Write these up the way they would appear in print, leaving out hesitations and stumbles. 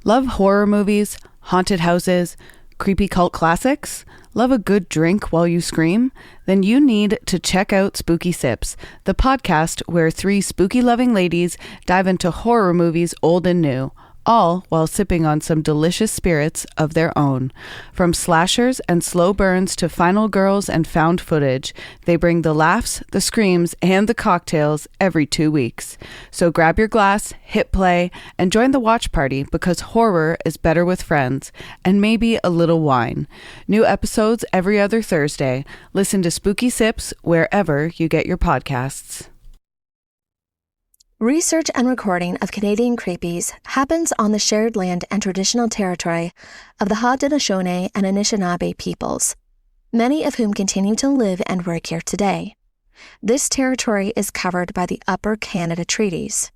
Love horror movies, haunted houses, creepy cult classics? Love a good drink while you scream? Then you need to check out Spooky Sips, the podcast where three spooky-loving ladies dive into horror movies old and new, all while sipping on some delicious spirits of their own. From slashers and slow burns to final girls and found footage, they bring the laughs, the screams, and the cocktails every 2 weeks. So grab your glass, hit play, and join the watch party because horror is better with friends, and maybe a little wine. New episodes every other Thursday. Listen to Spooky Sips wherever you get your podcasts. Research and recording of Canadian Creepies happens on the shared land and traditional territory of the Haudenosaunee and Anishinaabe peoples, many of whom continue to live and work here today. This territory is covered by the Upper Canada Treaties.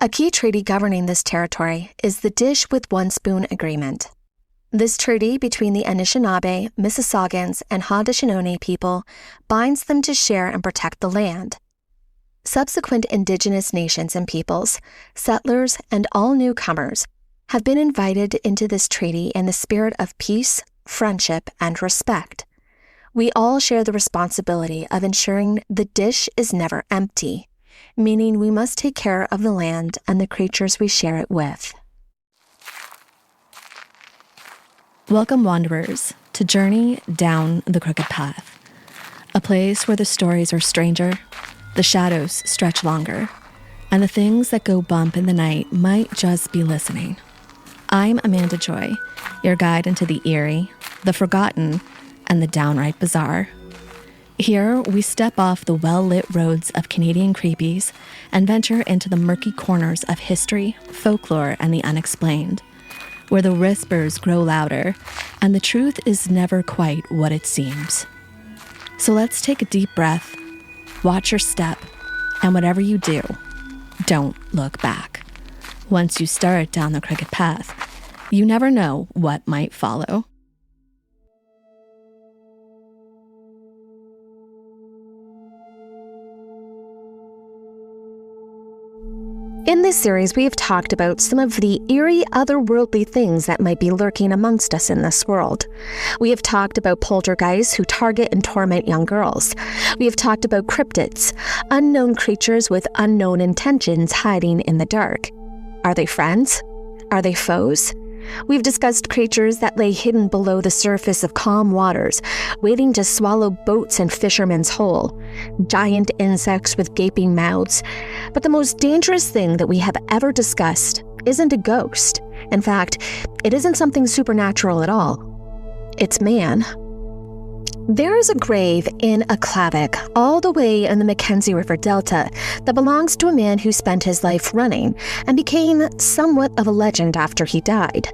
A key treaty governing this territory is the Dish with One Spoon Agreement. This treaty between the Anishinaabe, Mississaugas, and Haudenosaunee people binds them to share and protect the land. Subsequent Indigenous nations and peoples, settlers, and all newcomers have been invited into this treaty in the spirit of peace, friendship, and respect. We all share the responsibility of ensuring the dish is never empty, meaning we must take care of the land and the creatures we share it with. Welcome, wanderers, to Journey Down the Crooked Path, a place where the stories are stranger, the shadows stretch longer, and the things that go bump in the night might just be listening. I'm Amanda Joy, your guide into the eerie, the forgotten, and the downright bizarre. Here, we step off the well-lit roads of Canadian creepies and venture into the murky corners of history, folklore, and the unexplained, where the whispers grow louder and the truth is never quite what it seems. So let's take a deep breath, watch your step, and whatever you do, don't look back. Once you start down the crooked path, you never know what might follow. In this series, we have talked about some of the eerie, otherworldly things that might be lurking amongst us in this world. We have talked about poltergeists who target and torment young girls. We have talked about cryptids, unknown creatures with unknown intentions hiding in the dark. Are they friends? Are they foes? We've discussed creatures that lay hidden below the surface of calm waters, waiting to swallow boats and fishermen's whole, giant insects with gaping mouths. But the most dangerous thing that we have ever discussed isn't a ghost. In fact, it isn't something supernatural at all. It's man. There is a grave in Aklavik, all the way in the Mackenzie River Delta, that belongs to a man who spent his life running and became somewhat of a legend after he died.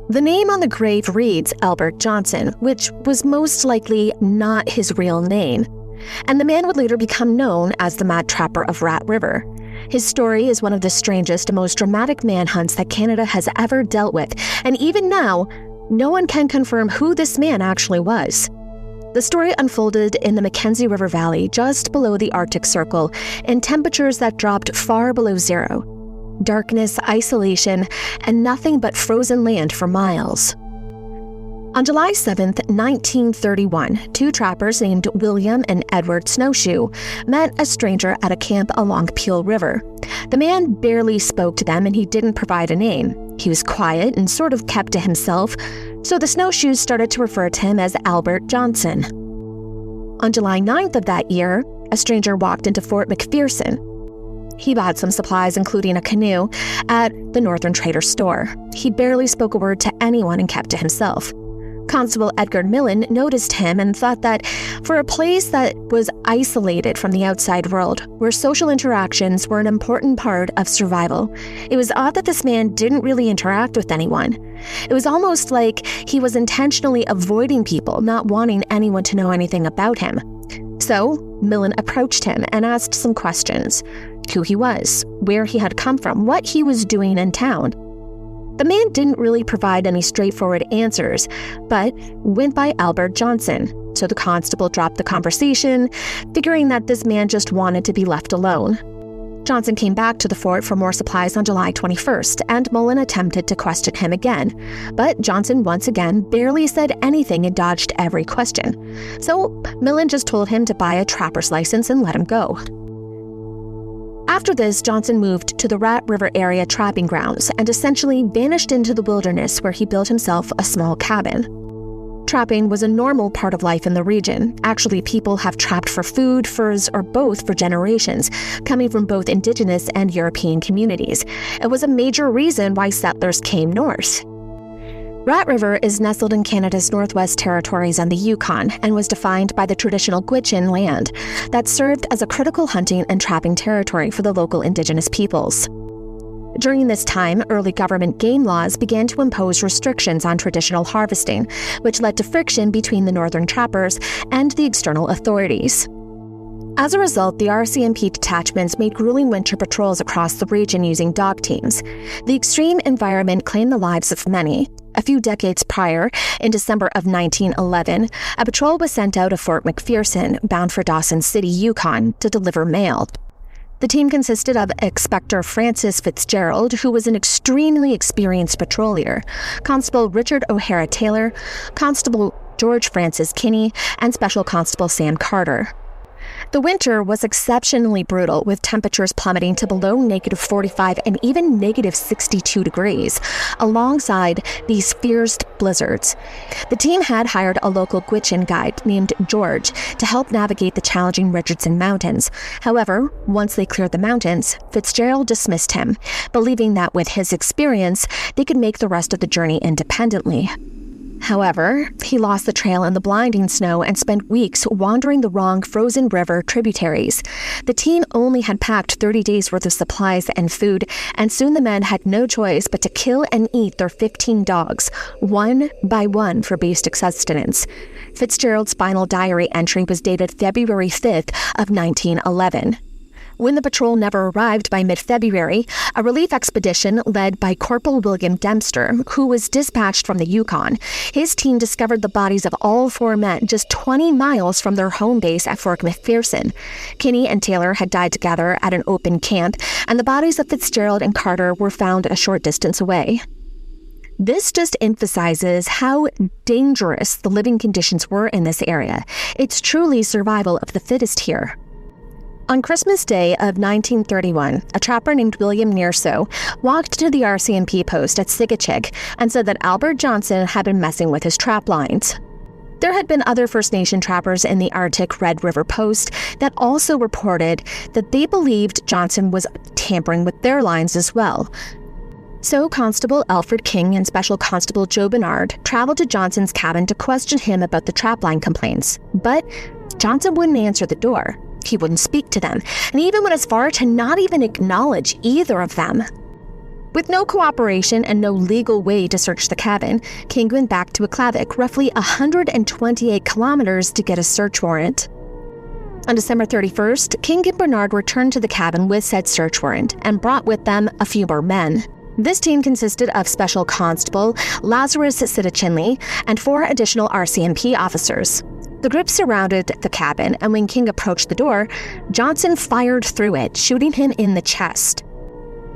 The name on the grave reads Albert Johnson, which was most likely not his real name, and the man would later become known as the Mad Trapper of Rat River. His story is one of the strangest and most dramatic manhunts that Canada has ever dealt with, and even now, no one can confirm who this man actually was. The story unfolded in the Mackenzie River Valley, just below the Arctic Circle, in temperatures that dropped far below zero. Darkness, isolation, and nothing but frozen land for miles. On July 7, 1931, two trappers named William and Edward Snowshoe met a stranger at a camp along Peel River. The man barely spoke to them and he didn't provide a name. He was quiet and sort of kept to himself, so the Snowshoes started to refer to him as Albert Johnson. On July 9th of that year, a stranger walked into Fort McPherson. He bought some supplies, including a canoe, at the Northern Trader store. He barely spoke a word to anyone and kept to himself. Constable Edgar Millen noticed him and thought that for a place that was isolated from the outside world, where social interactions were an important part of survival, it was odd that this man didn't really interact with anyone. It was almost like he was intentionally avoiding people, not wanting anyone to know anything about him. So, Millen approached him and asked some questions: who he was, where he had come from, what he was doing in town. The man didn't really provide any straightforward answers, but went by Albert Johnson, so the constable dropped the conversation, figuring that this man just wanted to be left alone. Johnson came back to the fort for more supplies on July 21st, and Mullen attempted to question him again. But Johnson once again barely said anything and dodged every question. So Mullen just told him to buy a trapper's license and let him go. After this, Johnson moved to the Rat River area trapping grounds and essentially vanished into the wilderness, where he built himself a small cabin. Trapping was a normal part of life in the region. Actually, people have trapped for food, furs, or both for generations, coming from both Indigenous and European communities. It was a major reason why settlers came north. Rat River is nestled in Canada's Northwest Territories and the Yukon, and was defined by the traditional Gwich'in land that served as a critical hunting and trapping territory for the local Indigenous peoples. During this time, early government game laws began to impose restrictions on traditional harvesting, which led to friction between the northern trappers and the external authorities. As a result, the RCMP detachments made grueling winter patrols across the region using dog teams. The extreme environment claimed the lives of many. A few decades prior, in December of 1911, a patrol was sent out of Fort McPherson, bound for Dawson City, Yukon, to deliver mail. The team consisted of Inspector Francis Fitzgerald, who was an extremely experienced patrolier, Constable Richard O'Hara Taylor, Constable George Francis Kinney, and Special Constable Sam Carter. The winter was exceptionally brutal, with temperatures plummeting to below -45 and even -62 degrees, alongside these fierce blizzards. The team had hired a local Gwich'in guide named George to help navigate the challenging Richardson Mountains. However, once they cleared the mountains, Fitzgerald dismissed him, believing that with his experience, they could make the rest of the journey independently. However, he lost the trail in the blinding snow and spent weeks wandering the wrong frozen river tributaries. The team only had packed 30 days' worth of supplies and food, and soon the men had no choice but to kill and eat their 15 dogs, one by one, for basic sustenance. Fitzgerald's final diary entry was dated February 5th of 1911. When the patrol never arrived by mid-February, a relief expedition led by Corporal William Dempster, who was dispatched from the Yukon, his team discovered the bodies of all 4 men just 20 miles from their home base at Fort McPherson. Kinney and Taylor had died together at an open camp, and the bodies of Fitzgerald and Carter were found a short distance away. This just emphasizes how dangerous the living conditions were in this area. It's truly survival of the fittest here. On Christmas Day of 1931, a trapper named William Nearso walked to the RCMP post at Sigachik and said that Albert Johnson had been messing with his trap lines. There had been other First Nation trappers in the Arctic Red River post that also reported that they believed Johnson was tampering with their lines as well. So Constable Alfred King and Special Constable Joe Bernard traveled to Johnson's cabin to question him about the trapline complaints, but Johnson wouldn't answer the door. He wouldn't speak to them, and even went as far to not even acknowledge either of them. With no cooperation and no legal way to search the cabin, King went back to Aklavik, roughly 128 kilometers, to get a search warrant. On December 31st, King and Bernard returned to the cabin with said search warrant and brought with them a few more men. This team consisted of Special Constable Lazarus Sidachinley and 4 additional RCMP officers. The group surrounded the cabin, and when King approached the door, Johnson fired through it, shooting him in the chest.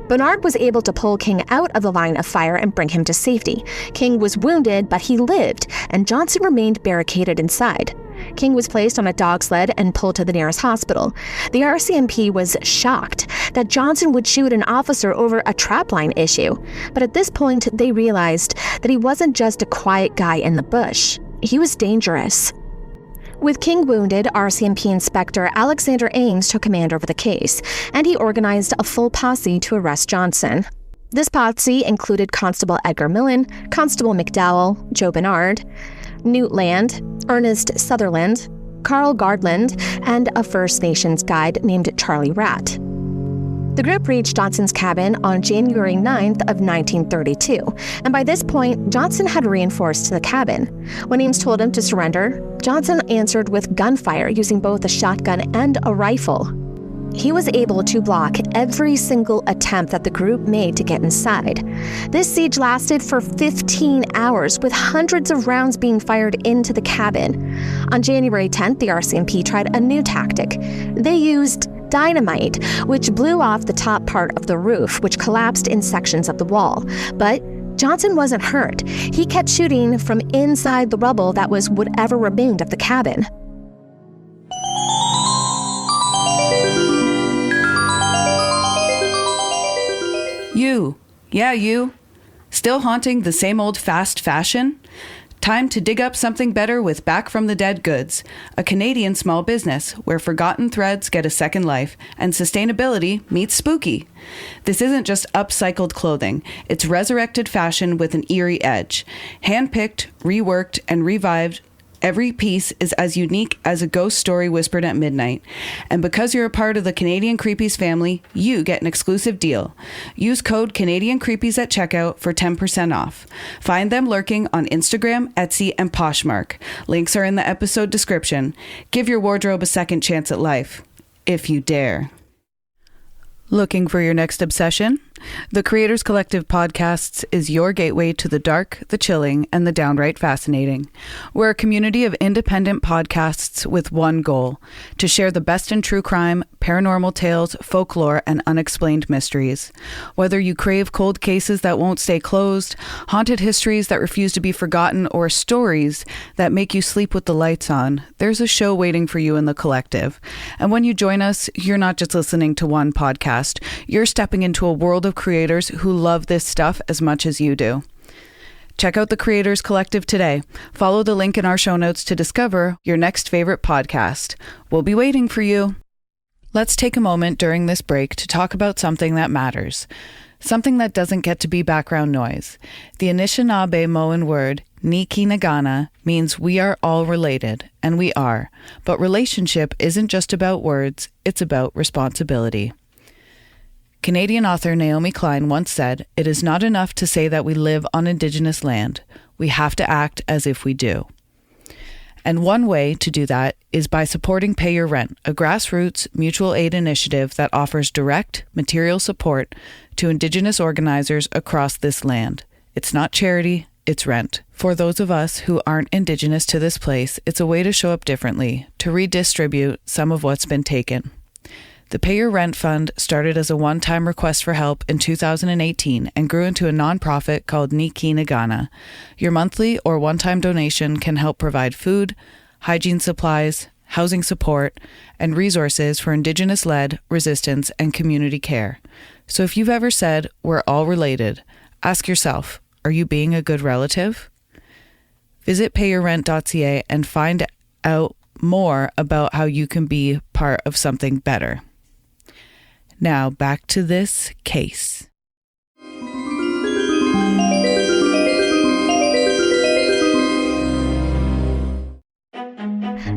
Bernard was able to pull King out of the line of fire and bring him to safety. King was wounded, but he lived, and Johnson remained barricaded inside. King was placed on a dog sled and pulled to the nearest hospital. The RCMP was shocked that Johnson would shoot an officer over a trapline issue, but at this point they realized that he wasn't just a quiet guy in the bush. He was dangerous. With King wounded, RCMP Inspector Alexander Ames took command over the case, and he organized a full posse to arrest Johnson. This posse included Constable Edgar Millen, Constable McDowell, Joe Bernard, Newt Land, Ernest Sutherland, Carl Gardland, and a First Nations guide named Charlie Ratt. The group reached Johnson's cabin on January 9th of 1932, and by this point, Johnson had reinforced the cabin. When Ames told him to surrender, Johnson answered with gunfire using both a shotgun and a rifle. He was able to block every single attempt that the group made to get inside. This siege lasted for 15 hours, with hundreds of rounds being fired into the cabin. On January 10th, the RCMP tried a new tactic. They used dynamite, which blew off the top part of the roof, which collapsed in sections of the wall. But Johnson wasn't hurt. He kept shooting from inside the rubble that was whatever remained of the cabin. You. Yeah, you. Still haunting the same old fast fashion? Time to dig up something better with Back from the Dead Goods, a Canadian small business where forgotten threads get a second life and sustainability meets spooky. This isn't just upcycled clothing, it's resurrected fashion with an eerie edge. Handpicked, reworked, and revived, every piece is as unique as a ghost story whispered at midnight. And because you're a part of the Canadian Creepies family, you get an exclusive deal. Use code Canadian Creepies at checkout for 10% off. Find them lurking on Instagram, Etsy, and Poshmark. Links are in the episode description. Give your wardrobe a second chance at life, if you dare. Looking for your next obsession? The Creators Collective Podcasts is your gateway to the dark, the chilling, and the downright fascinating. We're a community of independent podcasts with one goal: to share the best in true crime, paranormal tales, folklore, and unexplained mysteries. Whether you crave cold cases that won't stay closed, haunted histories that refuse to be forgotten, or stories that make you sleep with the lights on, there's a show waiting for you in the collective. And when you join us, you're not just listening to one podcast. You're stepping into a world of creators who love this stuff as much as you do. Check out the Creators Collective today. Follow the link in our show notes to discover your next favorite podcast. We'll be waiting for you. Let's take a moment during this break to talk about something that matters. Something that doesn't get to be background noise. The Anishinaabe-Moan word, Nikinagana, means we are all related, and we are. But relationship isn't just about words, it's about responsibility. Canadian author Naomi Klein once said, "It is not enough to say that we live on Indigenous land. We have to act as if we do." And one way to do that is by supporting Pay Your Rent, a grassroots mutual aid initiative that offers direct material support to Indigenous organizers across this land. It's not charity, it's rent. For those of us who aren't Indigenous to this place, it's a way to show up differently, to redistribute some of what's been taken. The Pay Your Rent Fund started as a one-time request for help in 2018 and grew into a nonprofit called Nikinagana. Your monthly or one-time donation can help provide food, hygiene supplies, housing support, and resources for Indigenous-led resistance and community care. So if you've ever said, "We're all related," ask yourself, are you being a good relative? Visit payyourrent.ca and find out more about how you can be part of something better. Now, back to this case.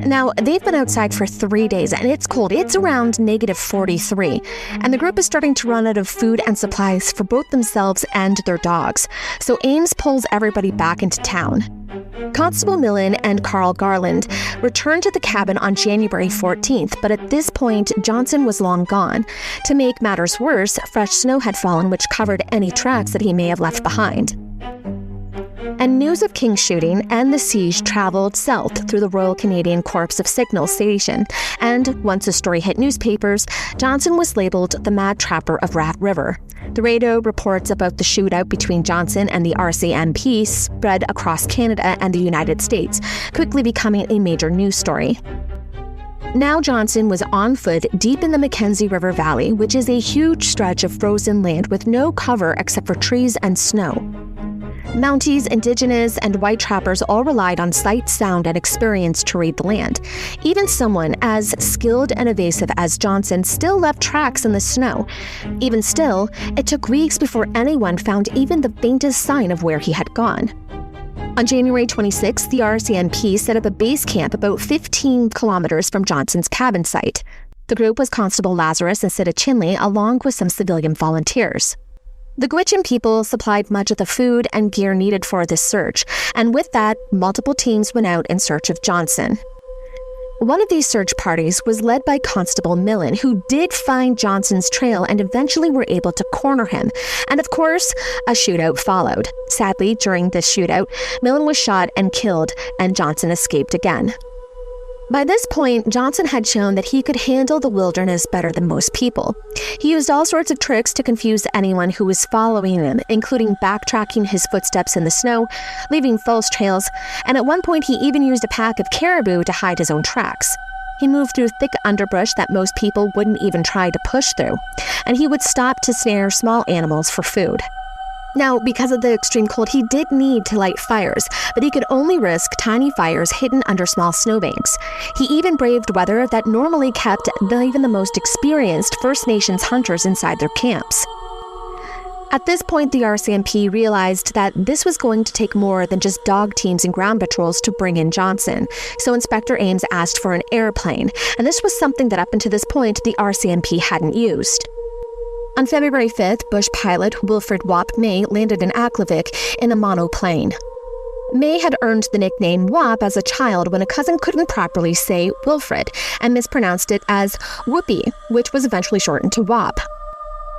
Now, they've been outside for 3 days, and it's cold. It's around -43, and the group is starting to run out of food and supplies for both themselves and their dogs. So Ames pulls everybody back into town. Constable Millen and Carl Garland returned to the cabin on January 14th, but at this point, Johnson was long gone. To make matters worse, fresh snow had fallen, which covered any tracks that he may have left behind. And news of King's shooting and the siege traveled south through the Royal Canadian Corps of Signals Station, and once the story hit newspapers, Johnson was labeled the Mad Trapper of Rat River. The radio reports about the shootout between Johnson and the RCMP spread across Canada and the United States, quickly becoming a major news story. Now Johnson was on foot deep in the Mackenzie River Valley, which is a huge stretch of frozen land with no cover except for trees and snow. Mounties, Indigenous, and white trappers all relied on sight, sound, and experience to read the land. Even someone as skilled and evasive as Johnson still left tracks in the snow. Even still, it took weeks before anyone found even the faintest sign of where he had gone. On January 26th, the RCMP set up a base camp about 15 kilometers from Johnson's cabin site. The group was Constable Lazarus and Sita Chinley, along with some civilian volunteers. The Gwich'in people supplied much of the food and gear needed for this search, and with that, multiple teams went out in search of Johnson. One of these search parties was led by Constable Millen, who did find Johnson's trail and eventually were able to corner him. And of course, a shootout followed. Sadly, during this shootout, Millen was shot and killed, and Johnson escaped again. By this point, Johnson had shown that he could handle the wilderness better than most people. He used all sorts of tricks to confuse anyone who was following him, including backtracking his footsteps in the snow, leaving false trails, and at one point he even used a pack of caribou to hide his own tracks. He moved through thick underbrush that most people wouldn't even try to push through, and he would stop to snare small animals for food. Now, because of the extreme cold, he did need to light fires, but he could only risk tiny fires hidden under small snowbanks. He even braved weather that normally kept even the most experienced First Nations hunters inside their camps. At this point, the RCMP realized that this was going to take more than just dog teams and ground patrols to bring in Johnson, so Inspector Ames asked for an airplane, and this was something that up until this point, the RCMP hadn't used. On February 5th, Bush pilot Wilfred Wap May landed in Aklavik in a monoplane. May had earned the nickname Wap as a child when a cousin couldn't properly say Wilfred and mispronounced it as Whoopi, which was eventually shortened to Wap.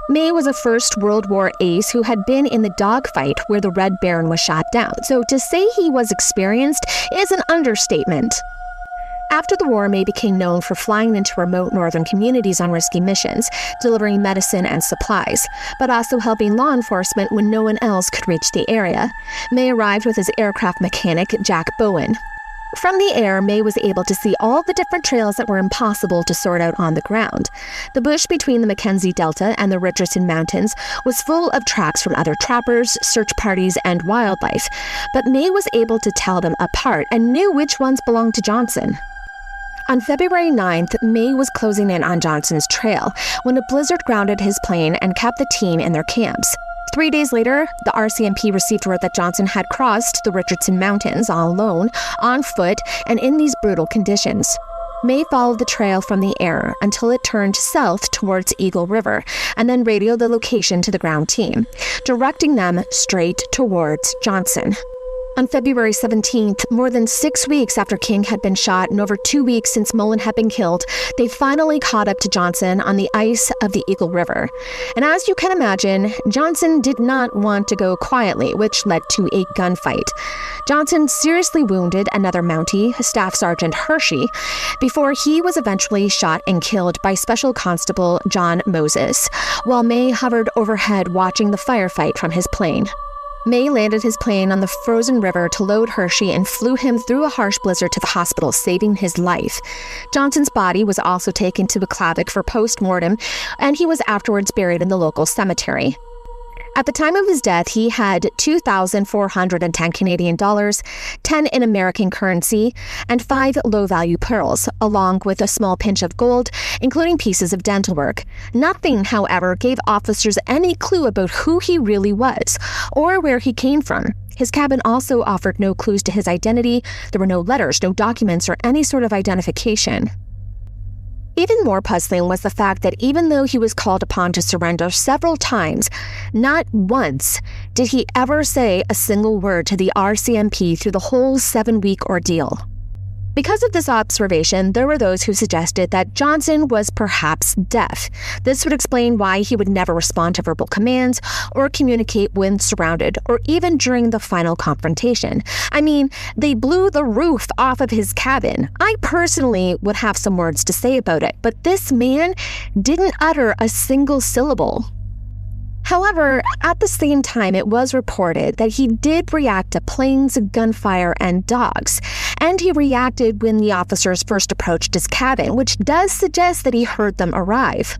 May was a First World War ace who had been in the dogfight where the Red Baron was shot down, so to say he was experienced is an understatement. After the war, May became known for flying into remote northern communities on risky missions, delivering medicine and supplies, but also helping law enforcement when no one else could reach the area. May arrived with his aircraft mechanic, Jack Bowen. From the air, May was able to see all the different trails that were impossible to sort out on the ground. The bush between the Mackenzie Delta and the Richardson Mountains was full of tracks from other trappers, search parties, and wildlife, but May was able to tell them apart and knew which ones belonged to Johnson. On February 9th, May was closing in on Johnson's trail when a blizzard grounded his plane and kept the team in their camps. 3 days later, the RCMP received word that Johnson had crossed the Richardson Mountains all alone, on foot, and in these brutal conditions. May followed the trail from the air until it turned south towards Eagle River, and then radioed the location to the ground team, directing them straight towards Johnson. On February 17th, more than 6 weeks after King had been shot and over 2 weeks since Mullen had been killed, they finally caught up to Johnson on the ice of the Eagle River. And as you can imagine, Johnson did not want to go quietly, which led to a gunfight. Johnson seriously wounded another Mountie, Staff Sergeant Hershey, before he was eventually shot and killed by Special Constable John Moses, while May hovered overhead watching the firefight from his plane. May landed his plane on the frozen river to load Hershey and flew him through a harsh blizzard to the hospital, saving his life. Johnson's body was also taken to Aklavik for post-mortem, and he was afterwards buried in the local cemetery. At the time of his death, he had 2,410 Canadian dollars, 10 in American currency, and 5 low-value pearls, along with a small pinch of gold, including pieces of dental work. Nothing, however, gave officers any clue about who he really was or where he came from. His cabin also offered no clues to his identity. There were no letters, no documents, or any sort of identification. Even more puzzling was the fact that even though he was called upon to surrender several times, not once did he ever say a single word to the RCMP through the whole 7-week ordeal. Because of this observation, there were those who suggested that Johnson was perhaps deaf. This would explain why he would never respond to verbal commands or communicate when surrounded, or even during the final confrontation. I mean, they blew the roof off of his cabin. I personally would have some words to say about it, but this man didn't utter a single syllable. However, at the same time, it was reported that he did react to planes, gunfire, and dogs, and he reacted when the officers first approached his cabin, which does suggest that he heard them arrive.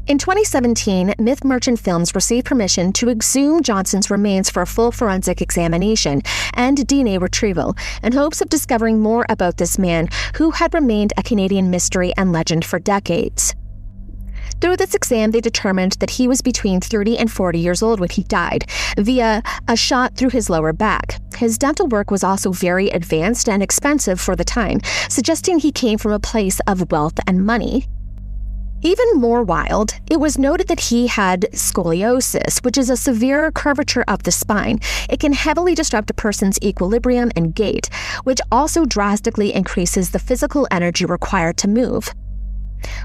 In 2017, Myth Merchant Films received permission to exhume Johnson's remains for a full forensic examination and DNA retrieval in hopes of discovering more about this man who had remained a Canadian mystery and legend for decades. Through this exam, they determined that he was between 30 and 40 years old when he died, via a shot through his lower back. His dental work was also very advanced and expensive for the time, suggesting he came from a place of wealth and money. Even more wild, it was noted that he had scoliosis, which is a severe curvature of the spine. It can heavily disrupt a person's equilibrium and gait, which also drastically increases the physical energy required to move.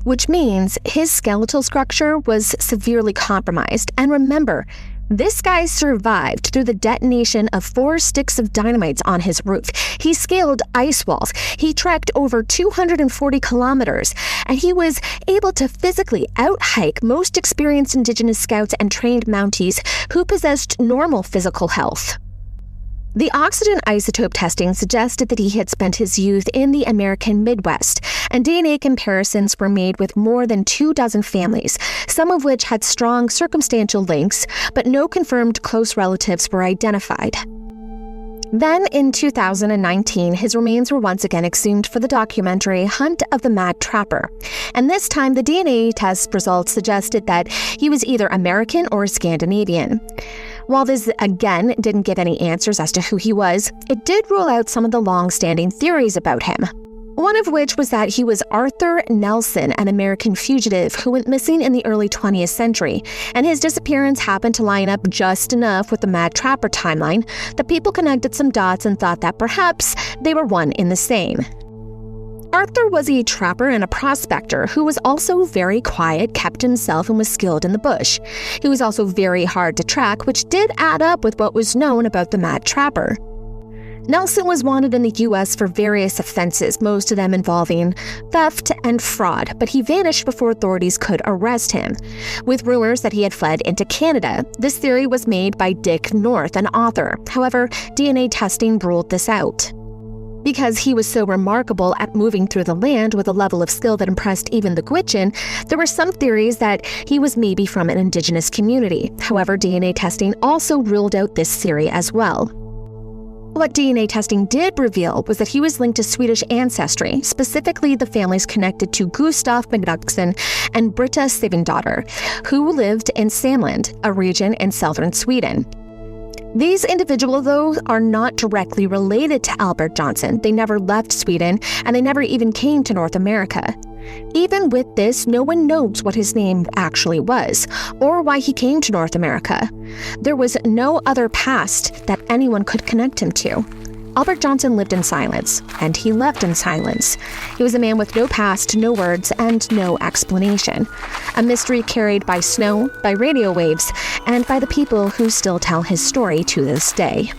Which means his skeletal structure was severely compromised. And remember, This guy survived through the detonation of 4 sticks of dynamite on his roof. He scaled ice walls. He trekked over 240 kilometers, and he was able to physically out-hike most experienced Indigenous scouts and trained Mounties who possessed normal physical health. The oxygen isotope testing suggested that he had spent his youth in the American Midwest, and DNA comparisons were made with more than 24 families, some of which had strong circumstantial links, but no confirmed close relatives were identified. Then, in 2019, his remains were once again exhumed for the documentary Hunt of the Mad Trapper, and this time the DNA test results suggested that he was either American or Scandinavian. While this, again, didn't give any answers as to who he was, it did rule out some of the long-standing theories about him. One of which was that he was Arthur Nelson, an American fugitive who went missing in the early 20th century, and his disappearance happened to line up just enough with the Mad Trapper timeline that people connected some dots and thought that perhaps they were one in the same. Arthur was a trapper and a prospector who was also very quiet, kept himself, and was skilled in the bush. He was also very hard to track, which did add up with what was known about the Mad Trapper. Nelson was wanted in the U.S. for various offenses, most of them involving theft and fraud, but he vanished before authorities could arrest him. With rumors that he had fled into Canada, this theory was made by Dick North, an author. However, DNA testing ruled this out. Because he was so remarkable at moving through the land with a level of skill that impressed even the Gwich'in, there were some theories that he was maybe from an Indigenous community. However, DNA testing also ruled out this theory as well. What DNA testing did reveal was that he was linked to Swedish ancestry, specifically the families connected to Gustav Magnuson and Britta Sivendotter, who lived in Samland, a region in southern Sweden. These individuals, though, are not directly related to Albert Johnson. They never left Sweden, and they never even came to North America. Even with this, no one knows what his name actually was, or why he came to North America. There was no other past that anyone could connect him to. Albert Johnson lived in silence, and he left in silence. He was a man with no past, no words, and no explanation. A mystery carried by snow, by radio waves, and by the people who still tell his story to this day.